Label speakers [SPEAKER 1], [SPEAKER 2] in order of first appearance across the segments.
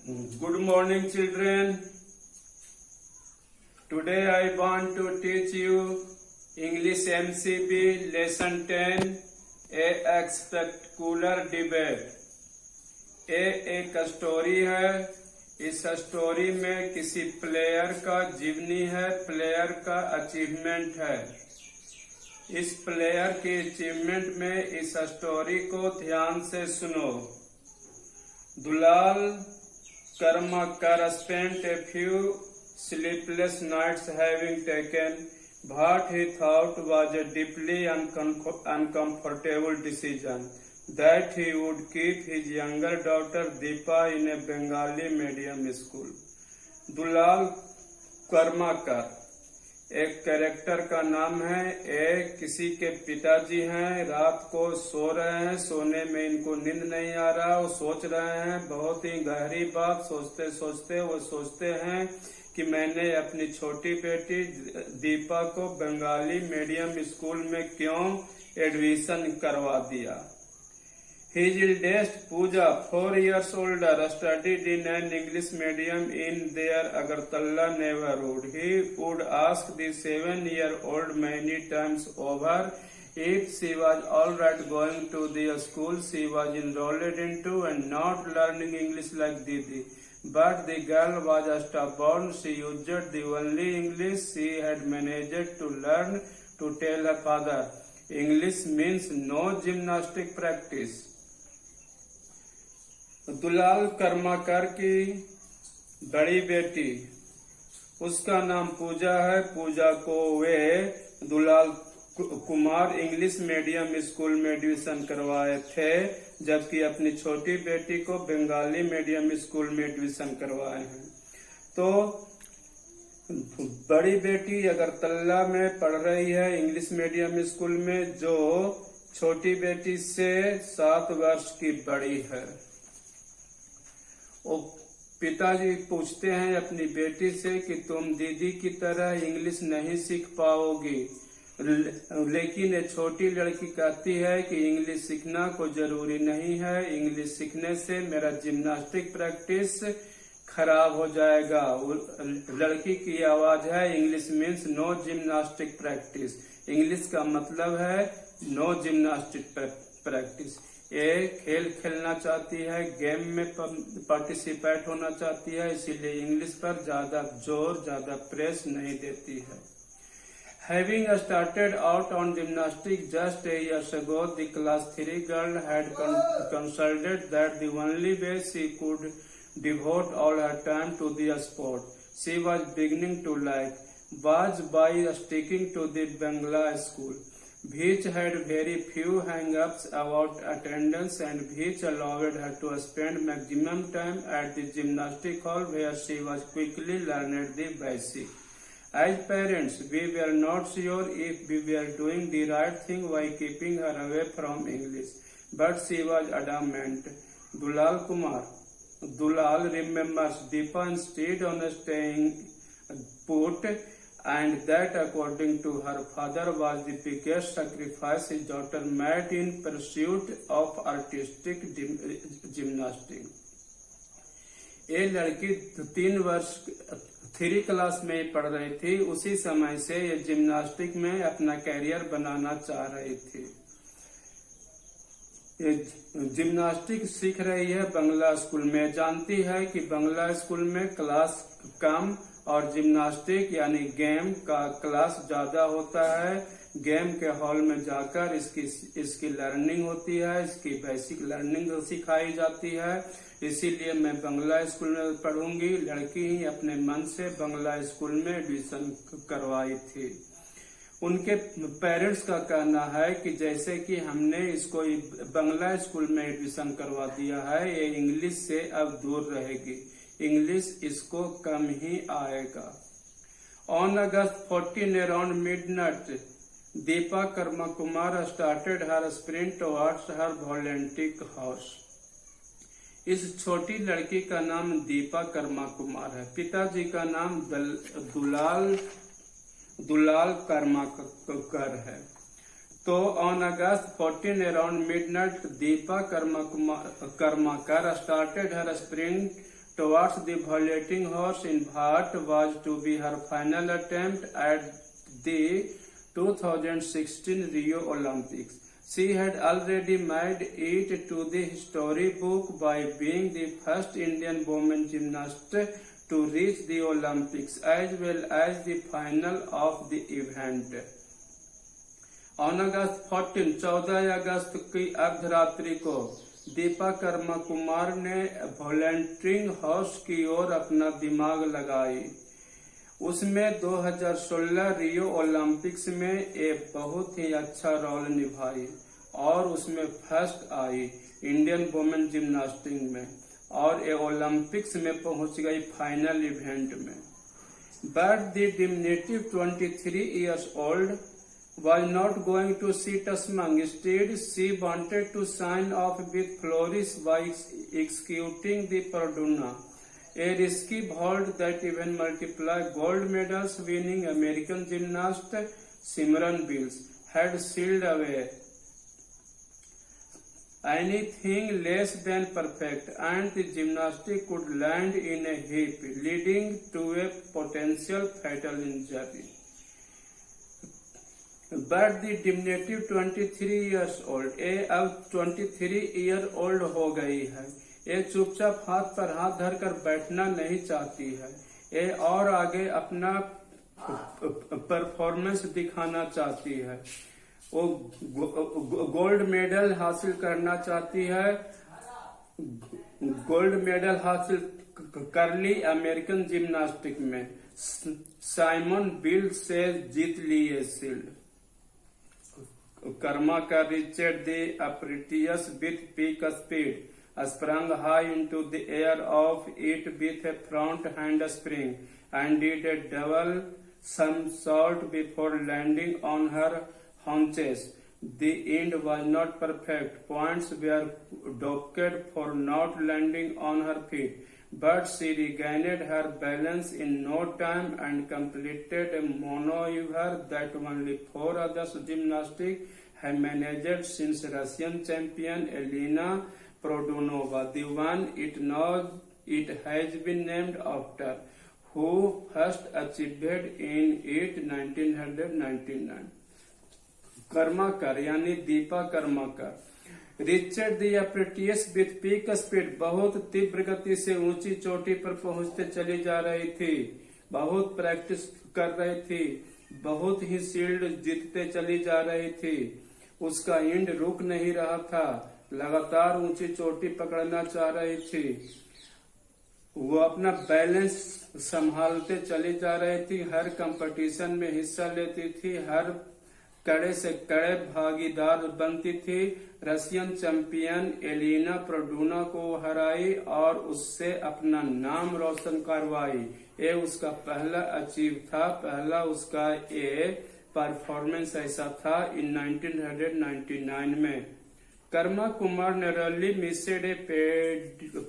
[SPEAKER 1] Good morning, children. Today I want to teach you English MCB Lesson 10, A Spectacular Debate. एक story है। इस story में किसी player का जीवनी है, प्लेयर का अचीवमेंट है। इस प्लेयर के अचीवमेंट में इस स्टोरी को ध्यान से सुनो। Dulal Karmakar spent a few sleepless nights having taken what he thought was a deeply uncomfortable decision, that he would keep his younger daughter Deepa in a Bengali medium school. Dulal Karmakar एक character का नाम है। एक किसी के पिताजी हैं, रात को सो रहे हैं, सोने में इनको नींद नहीं आ रहा, वो सोच रहे हैं बहुत ही गहरी बात। सोचते सोचते वो सोचते हैं कि मैंने अपनी छोटी बेटी दीपा को बंगाली मीडियम स्कूल में क्यों एडमिशन करवा दिया। His eldest Pooja, 4 years older, studied in an English medium in their Agartala neighborhood. He would ask the 7-year-old many times over if she was alright going to the school she was enrolled into and not learning English like Didi. But the girl was stubborn. She used the only English she had managed to learn to tell her father, English means no gymnastic practice. Dulal Karmakar की बड़ी बेटी, उसका नाम पूजा है। पूजा को वे Dulal Kumar English medium school में admission करवाए थे, जबकि अपनी छोटी बेटी को बंगाली मीडियम स्कूल में एडमिशन करवाए हैं। तो बड़ी बेटी अगरतला में पढ़ रही है इंग्लिश मीडियम स्कूल में, जो छोटी बेटी से 7 वर्ष की बड़ी है। पिताजी पूछते हैं अपनी बेटी से कि तुम दीदी की तरह इंग्लिश नहीं सीख पाओगी, लेकिन ये छोटी लड़की कहती है कि इंग्लिश सीखना कोई जरूरी नहीं है, इंग्लिश सीखने से मेरा जिम्नास्टिक प्रैक्टिस खराब हो जाएगा। लड़की की आवाज है, English means no gymnastic practice. English का मतलब है नो जिम्नास्टिक प्रैक्टिस। ये खेल खेलना चाहती है, गेम में पार्टिसिपेट होना चाहती है, इसीलिए इंग्लिश पर ज्यादा जोर, ज्यादा प्रेस नहीं देती है। Having started out on gymnastics just a year ago, the class 3 girl had considered that the only way she could devote all her time to the sport she was beginning to like was by sticking to the Bangla school, which had very few hang-ups about attendance and which allowed her to spend maximum time at the gymnastic hall where she was quickly learned the basic. As parents, we were not sure if we were doing the right thing by keeping her away from English, but she was adamant. Dulal remembers Deepa insisted on staying put, and that according to her father was the biggest sacrifice his daughter made in pursuit of artistic gymnastics. ये लड़की 3 class में पढ़ रही थी, उसी समय से ये जिम्नास्टिक में अपना कैरियर बनाना चाह रही थी। ये जिम्नास्टिक सीख रही है बंगला स्कूल में। जानती है कि बंगला स्कूल में क्लास कम और जिम्नास्टिक यानी गेम का क्लास ज्यादा होता है। गेम के हॉल में जाकर इसकी लर्निंग होती है, इसकी बेसिक लर्निंग सिखाई जाती है। इसीलिए मैं बंगला स्कूल में पढ़ूंगी। लड़की ही अपने मन से बंगला स्कूल में एडमिशन करवाई थी। उनके पेरेंट्स का कहना है कि जैसे कि हमने इसको बंगला स्कूल में एडमिशन करवा दिया है, ये इंग्लिश से अब दूर रहेगी, इंग्लिश इसको कम ही आएगा। On August 14 around midnight, Deepa Karmakumar started her sprint towards her volunteer house. इस छोटी लड़की का नाम दीपा कर्मा कुमार है। पिताजी का नाम दुलाल कर्माकर है। तो on August 14 around midnight, Deepa Karmakar started her sprint towards the vaulting horse in Bhatt was to be her final attempt at the 2016 Rio Olympics. She had already made it to the history book by being the first Indian woman gymnast to reach the Olympics as well as the final of the event. On August 14 अगस्त की अर्धरात्रि को दीपा कर्मा कुमार ने volunteering house की ओर अपना दिमाग लगाई। उसमें 2016 Rio Olympics में एक बहुत ही अच्छा रोल निभाई और उसमें फर्स्ट आई इंडियन वुमेन जिम्नास्टिक में और ये ओलंपिक्स में पहुंच गई फाइनल इवेंट में। But the diminutive 23 years old was not going to sit among. Instead, she wanted to sign off with flourish by executing the Praduna, a risky vault that even multiplied gold medals winning American gymnast Simran Biles had sealed away. Anything less than perfect, and the gymnastic could land in a heap, leading to a potential fatal injury. But the diminutive 23 years old, ये अब 23 year old हो गई है। ये चुपचाप हाथ पर हाथ धरकर बैठना नहीं चाहती है। ये और आगे अपना परफॉर्मेंस दिखाना चाहती है। वो गोल्ड मेडल हासिल करना चाहती है। गोल्ड मेडल हासिल कर ली अमेरिकन जिम्नास्टिक में। साइमन बिल्स से जीत ली ये शील्ड। कर्मा का Richard the Apprentice with peak speed sprang high into the air of it with a front handspring and did a double somersault before landing on her haunches. The end was not perfect. Points were docked for not landing on her feet, but she regained her balance in no time and completed a maneuver that only 4 other gymnasts have managed since Russian champion Elena Produnova, the one it has been named after, who first achieved in it 1999. Karmakar यानी Deepa Karmakar Richard the apprentice with peak speed बहुत तीव्र गति से ऊंची चोटी पर पहुंचते चली जा रही थी। बहुत प्रैक्टिस कर रही थी। बहुत ही शील्ड जीतते चली जा रही थी। उसका एंड रुक नहीं रहा था। लगातार ऊंची चोटी पकड़ना चाह रही थी। वो अपना बैलेंस संभालते चली जा रही थी। हर कंपटीशन में हिस्सा लेती थी। हर कड़े से कड़े भागीदार बनती थी। रशियन चैंपियन एलिना प्रोडुना को हराई और उससे अपना नाम रोशन करवाई। ये उसका पहला अचीव था। पहला उसका ये परफॉर्मेंस ऐसा था इन 1999 में। Karma Kumar narrowly missed a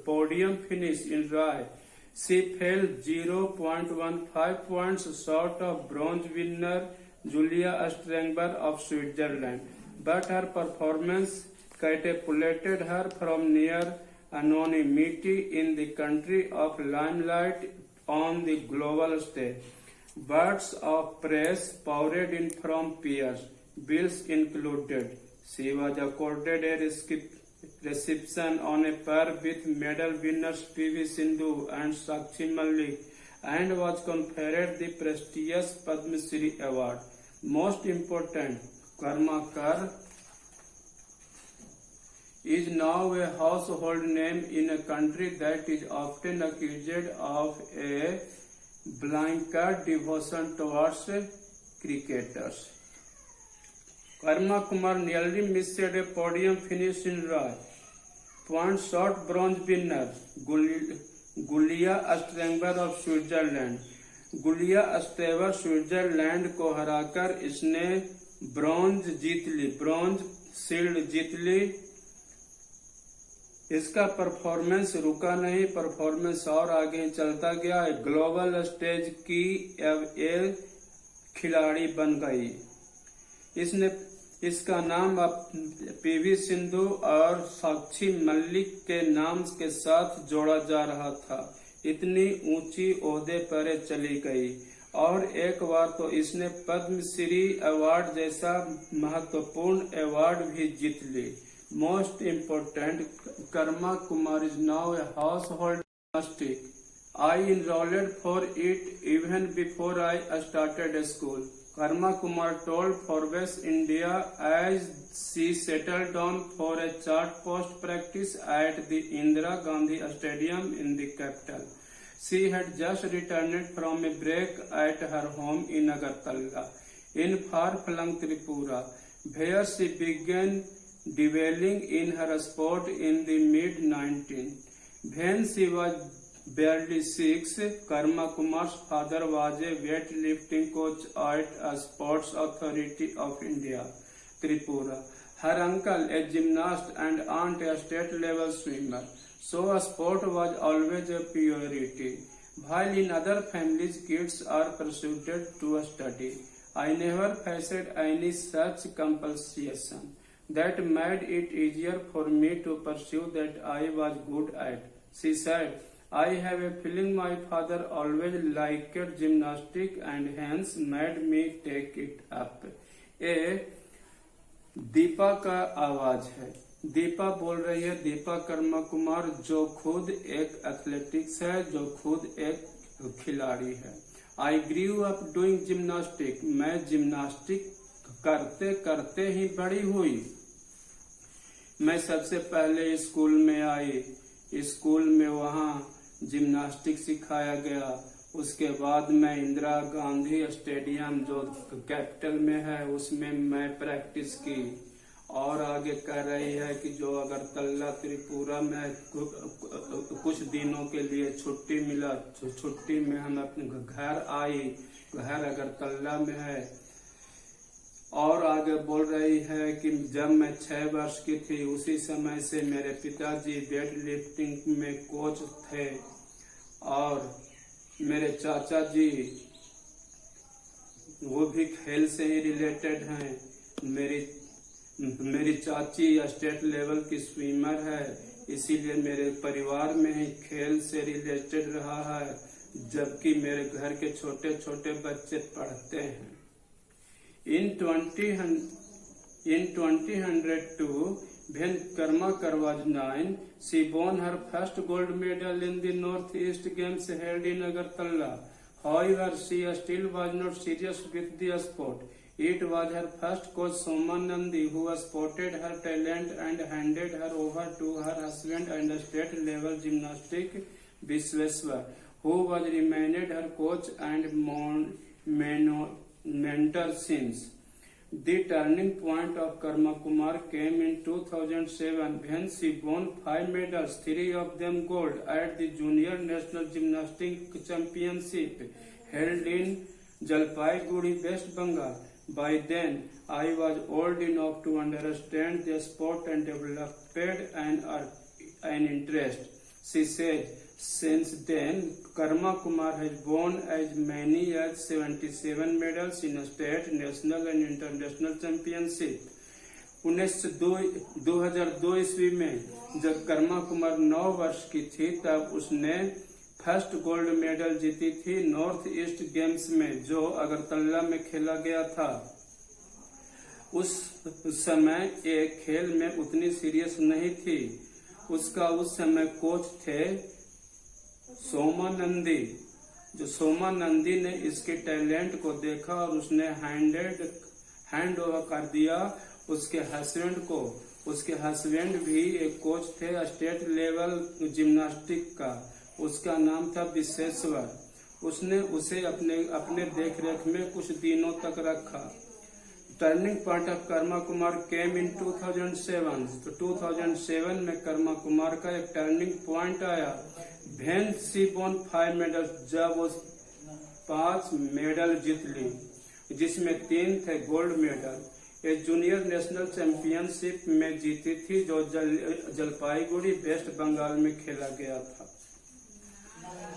[SPEAKER 1] podium finish in Rio. She fell 0.15 points short of bronze winner Julia Strangberg of Switzerland, but her performance catapulted her from near anonymity in the country of limelight on the global stage. Birds of praise poured in from peers, Biles included. She was accorded a reception on a par with medal winners P.V. Sindhu and Sakshi Malik, and was conferred the prestigious Padma Shri Award. Most important, Karmakar is now a household name in a country that is often accused of a blind devotion towards cricketers. Karma Kumar nearly missed a podium finish in Rio. Point short bronze winner Giulia Steingruber of Switzerland. Giulia स्ट्रेवर Switzerland को हराकर इसने bronze shield जीत ली। इसका performance रुका नहीं। Performance और आगे चलता गया। ग्लोबल स्टेज की अब खिलाड़ी बन गई। इसका नाम अब पीवी सिंधु और साक्षी मलिक के नाम के साथ जोड़ा जा रहा था। इतनी ऊंची ओहदे पर चली गई और एक बार तो इसने पद्मश्री अवार्ड जैसा महत्वपूर्ण अवार्ड भी जीत ली। Most important, Karmakar is now a household gymnastic. I enrolled for it even before I started school. Karma Kumar told Forbes India as she settled down for a chart post practice at the Indira Gandhi Stadium in the capital. She had just returned from a break at her home in Agartala, in far-flung Tripura, where she began dabbling in her sport in the mid-19th. When she was barely 6, Karma Kumar's father was a weightlifting coach at a Sports Authority of India, Tripura. Her uncle a gymnast and aunt a state-level swimmer. So sport was always a priority. While in other families, kids are persuaded to study, I never faced any such compulsion. That made it easier for me to pursue that I was good at. She said, I have a feeling my father always liked gymnastics and hence made me take it up. ये दीपा का आवाज है। दीपा बोल रही है, दीपा कर्मा कुमार जो खुद एक एथलेटिक्स है, जो खुद एक खिलाड़ी है। I grew up doing gymnastics. मैं जिम्नास्टिक करते करते ही बड़ी हुई। मैं सबसे पहले स्कूल में आई, स्कूल में वहाँ जिम्नास्टिक सिखाया गया। उसके बाद मैं इंदिरा गांधी स्टेडियम जो कैपिटल में है उसमें मैं प्रैक्टिस की। और आगे कह रही है कि जो अगरतला त्रिपुरा में कुछ दिनों के लिए छुट्टी मिला, छुट्टी में हम अपने घर आई, घर अगरतला में है। और आगे बोल रही है कि जब मैं 6 वर्ष की थी उसी समय से मेरे पिताजी वेट लिफ्टिंग में कोच थे और मेरे चाचा जी वो भी खेल से ही रिलेटेड हैं। मेरी चाची स्टेट लेवल की स्विमर है, इसीलिए मेरे परिवार में ही खेल से रिलेटेड रहा है, जबकि मेरे घर के छोटे छोटे बच्चे पढ़ते हैं। In 2002, when Karmakar was 9, she won her first gold medal in the Northeast Games held in Agartala. However, she still was not serious with the sport. It was her first coach Soma Nandi who spotted her talent and handed her over to her husband and state-level gymnastic Visweswar, who was remained her coach and mentor since. The turning point of Karma Kumar came in 2007 when she won 5 medals, 3 of them gold, at the Junior National Gymnastics Championship held in Jalpaiguri, West Bengal. By then, I was old enough to understand the sport and developed an interest. She said, since then, Karma Kumar has won as many as 77 medals in state, national and international championship. 2002 ईस्वी में जब कर्मा कुमार 9 वर्ष की थी तब उसने first gold medal जीती थी नॉर्थ ईस्ट गेम्स में जो अगरतला में खेला गया था। उस समय एक खेल में उतनी सीरियस नहीं थी। उसका उस समय कोच थे सोमा नंदी। जो सोमा नंदी ने इसके टैलेंट को देखा और उसने हैंड ओवर कर दिया उसके हस्बैंड को। उसके हस्बैंड भी एक कोच थे स्टेट लेवल जिम्नास्टिक का, उसका नाम था विश्वेश्वर। उसने उसे अपने देखरेख में कुछ दिनों तक रखा। Turning point of Karmakar came in 2007। तो 2007 में कर्मा कुमार का एक टर्निंग पॉइंट आया। When she won 5 medals, जब वो 5 मेडल जीत ली, जिसमें 3 थे गोल्ड मेडल। ये जूनियर नेशनल चैंपियनशिप में जीती थी जो जलपाईगुड़ी वेस्ट बंगाल में खेला गया था।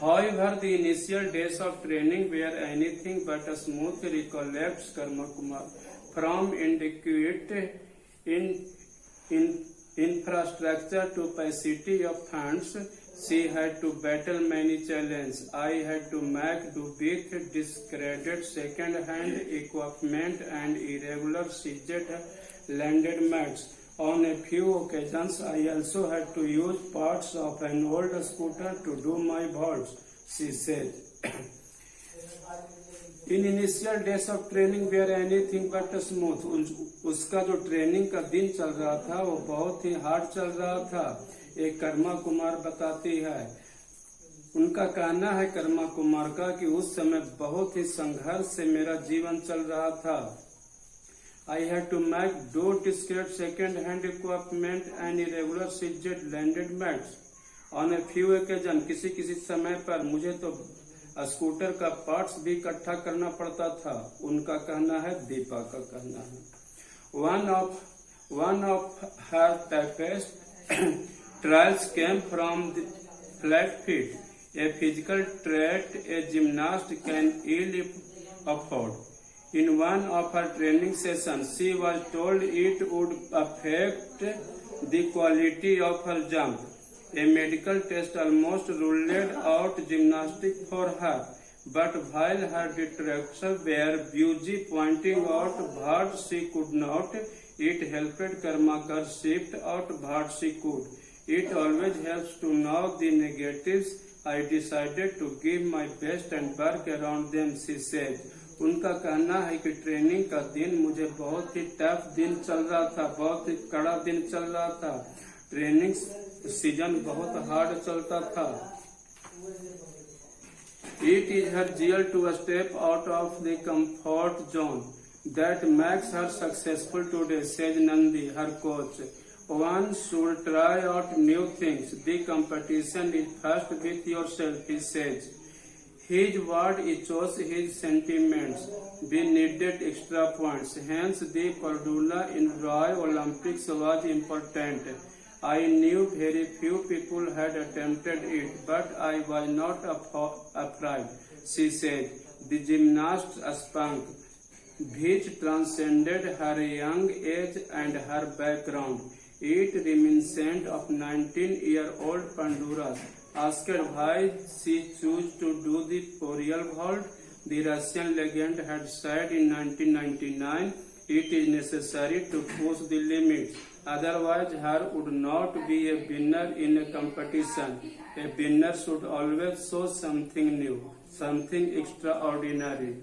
[SPEAKER 1] However, the initial days of training were anything but a smooth, recollects Karma Kumar. From inadequate infrastructure to paucity of funds, She had to battle many challenges. I had to make do with discredited second-hand equipment and irregular landed mats. On a few occasions, I also had to use parts of an old scooter to do my vaults, she said. In initial days of training were anything but smooth. उसका जो training का दिन चल रहा था वो बहुत ही hard चल रहा था, एक कर्मा कुमार बताती है। उनका कहना है कर्मा कुमार का कि उस समय बहुत ही संघर्ष से मेरा जीवन चल रहा था। I had to make do discrete second-hand equipment and irregular landed mats. On a few occasions, किसी समय पर मुझे तो स्कूटर का पार्ट्स भी इकट्ठा करना पड़ता था, उनका कहना है, दीपा का कहना है। One of her toughest trials came from the flat feet, a physical trait a gymnast can ill afford. In one of her training sessions, she was told it would affect the quality of her jump. A medical test almost ruled out gymnastics for her, but while her detractors were busy pointing out what she could not, it helped Karmakar shift out what she could. It always helps to know the negatives. I decided to give my best and work around them, she said. उनका कहना है कि training का दिन मुझे बहुत ही tough दिन चल रहा था, बहुत ही कड़ा दिन चल रहा था। ट्रेनिंग सीजन बहुत हार्ड चलता था। It is her zeal to step out of the comfort zone that makes her successful today, says Nandi, her coach. One should try out new things. The competition is first with yourself, he says. His word echoes his sentiments. We needed extra points. Hence, the Perdula in Rio Olympics was important. I knew very few people had attempted it, but I was not afraid, she said. The gymnast spunk, which transcended her young age and her background. It reminiscent of 19-year-old Pandura. Asked why she chose to do the Porial vault, the Russian legend had said in 1999, it is necessary to push the limits. Otherwise, her would not be a winner in a competition. A winner should always show something new, something extraordinary.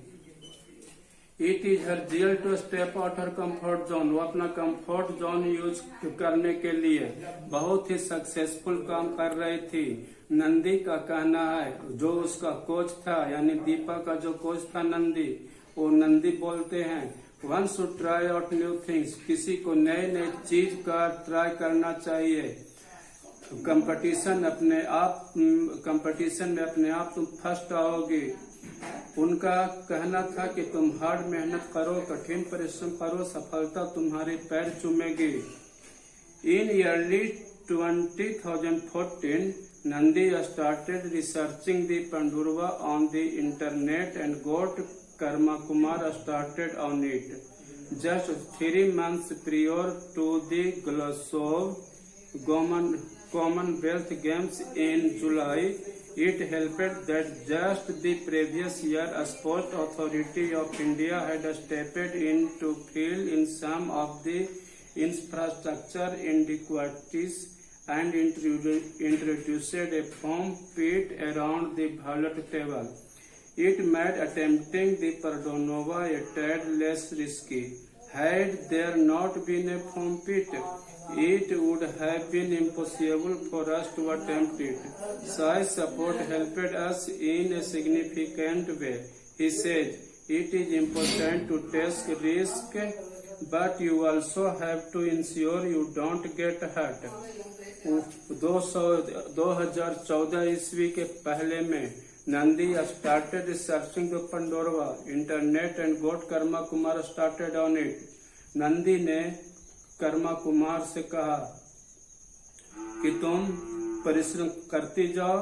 [SPEAKER 1] It is her zeal to step out her comfort zone. वो अपना comfort zone use करने के लिए बहुत ही successful काम कर रही थी। नंदी का कहना है, जो उसका कोच था, यानी दीपा का जो कोच था नंदी, वो नंदी बोलते हैं, one should try out new things, किसी को नए नए चीज का ट्राई करना चाहिए। कंपटीशन में अपने आप तुम फर्स्ट आओगे। उनका कहना था कि तुम हार्ड मेहनत करो, कठिन परिश्रम करो, सफलता तुम्हारे पैर चूमेगी। इन early 2014, Nandi started researching the Pandurva on the internet and got Karma Kumar started on it. Just 3 months prior to the Glasgow Commonwealth Games in July, it helped that just the previous year a Sport Authority of India had stepped in to fill in some of the infrastructure inadequacies and introduced a foam pit around the vault table. It made attempting the Perdonova a tad less risky. Had there not been a foam pit, it would have been impossible for us to attempt it. Size support helped us in a significant way. He said, it is important to take risk, but you also have to ensure you don't get hurt. 2014 ईस्वी के पहले में Nandi started researching the Pandorva internet and got Karma Kumar started on it. Nandi ने कर्मा कुमार से कहा कि तुम परिश्रम करती जाओ,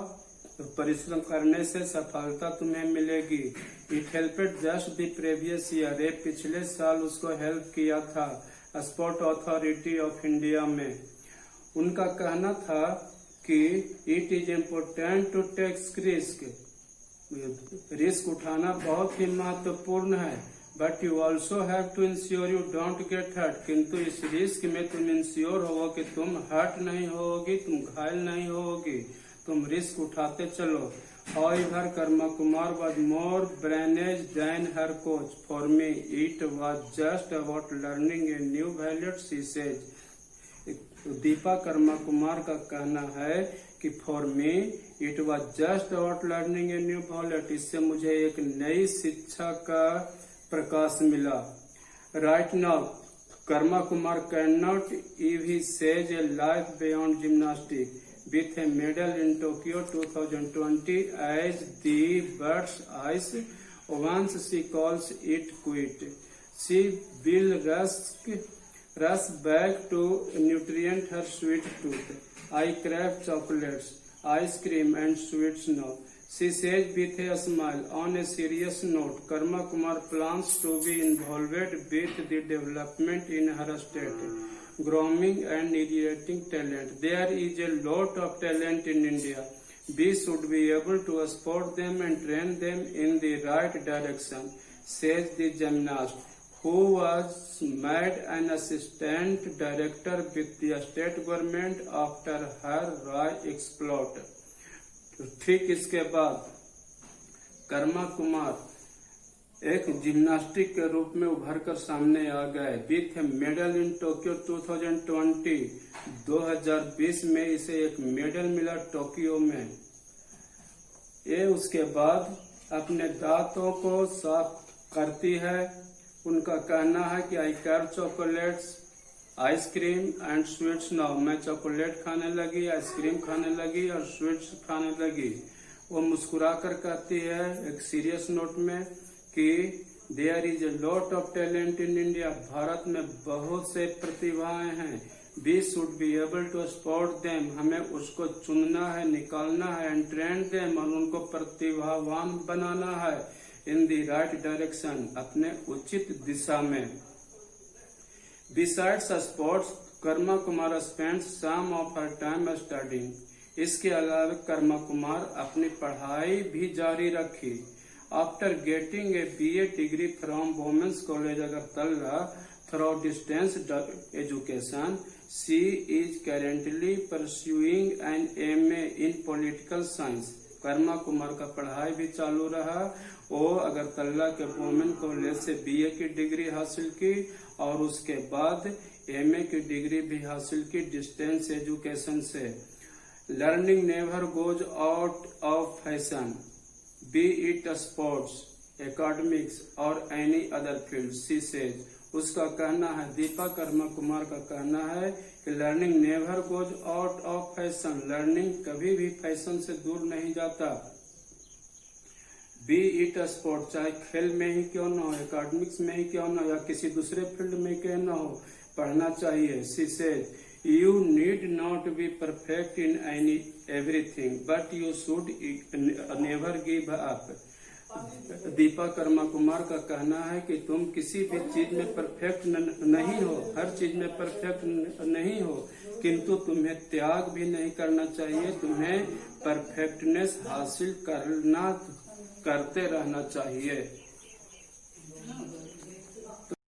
[SPEAKER 1] परिश्रम करने से सफलता तुम्हें मिलेगी। It helped just the previous year, पिछले साल उसको हेल्प किया था स्पोर्ट अथॉरिटी ऑफ इंडिया में। उनका कहना था कि it is important to take risk उठाना बहुत ही महत्वपूर्ण है, but you also have to ensure you don't get hurt, किंतु इस रिस्क में तुम इंश्योर हो कि तुम हर्ट नहीं होगी, तुम घायल नहीं होगी, तुम रिस्क उठाते चलो। However, Karma Kumar was more brainage than her coach. For me, it was just about learning a new value, she says. Deepa Karma Kumar का कहना है कि for me it was just about learning a new value, इससे मुझे एक नई शिक्षा का प्रकाश मिला। Right now Karmakar can not even he sees a life beyond gymnastic with a medal in Tokyo 2020 as the bird's eyes. Once she calls it quit, she will rush back to nutrient her sweet tooth. I crave chocolates, ice cream and sweets now, she says with a smile. On a serious note, Karma Kumar plans to be involved with the development in her state, grooming and nurturing talent. There is a lot of talent in India. We should be able to support them and train them in the right direction, says the gymnast, who was made an assistant director with the state government after her Rai exploit. ठीक इसके बाद कर्मा कुमार एक gymnastic के रूप में उभर कर सामने आ गए। विथ मेडल इन टोक्यो 2020 में इसे एक मेडल मिला टोक्यो में। ये उसके बाद अपने दांतों को साफ करती है। उनका कहना है कि I crave chocolates, ice cream and sweets now, मैं चॉकलेट खाने लगी, आइसक्रीम खाने लगी और स्वीट्स खाने लगी। वो मुस्कुरा कर कहती है एक सीरियस नोट में कि there is a lot of talent in India, Bharat में बहुत से प्रतिभाएं हैं। We should be able to spot them, हमें उसको चुनना है, निकालना है, एंड ट्रेन देम, और उनको प्रतिभावान बनाना है इन द राइट डायरेक्शन, अपने उचित दिशा में। Besides sports, Karma Kumar spend some of her time studying, इसके अलावा कर्मा कुमार अपनी पढ़ाई भी जारी रखी। After getting a BA degree from Women's College Agartala through distance education, she is currently pursuing an MA in political science. Karma Kumar का पढ़ाई भी चालू रहा। वो अगरतला के वुमेन कॉलेज से BA की डिग्री हासिल की और उसके बाद MA की डिग्री भी हासिल की डिस्टेंस एजुकेशन से। Learning never goes out of fashion, be it sports, academics or any other field, she says. उसका कहना है, दीपा कर्मा कुमार का कहना है कि learning never goes out of fashion, learning कभी भी फैशन से दूर नहीं जाता। बी इट स्पोर्ट, चाहे खेल में ही क्यों न हो, एकेडमिक्स में ही क्यों न हो, या किसी दूसरे फील्ड में क्यों न हो, पढ़ना चाहिए। She says you need not be perfect in everything, but you should never give up. Deepa Karma Kumar का कहना है कि तुम किसी भी चीज में परफेक्ट नहीं हो, हर चीज में परफेक्ट नहीं हो, किंतु तुम्हें त्याग भी नहीं करना चाहिए, तुम्हें परफेक्टनेस हासिल करते रहना चाहिए।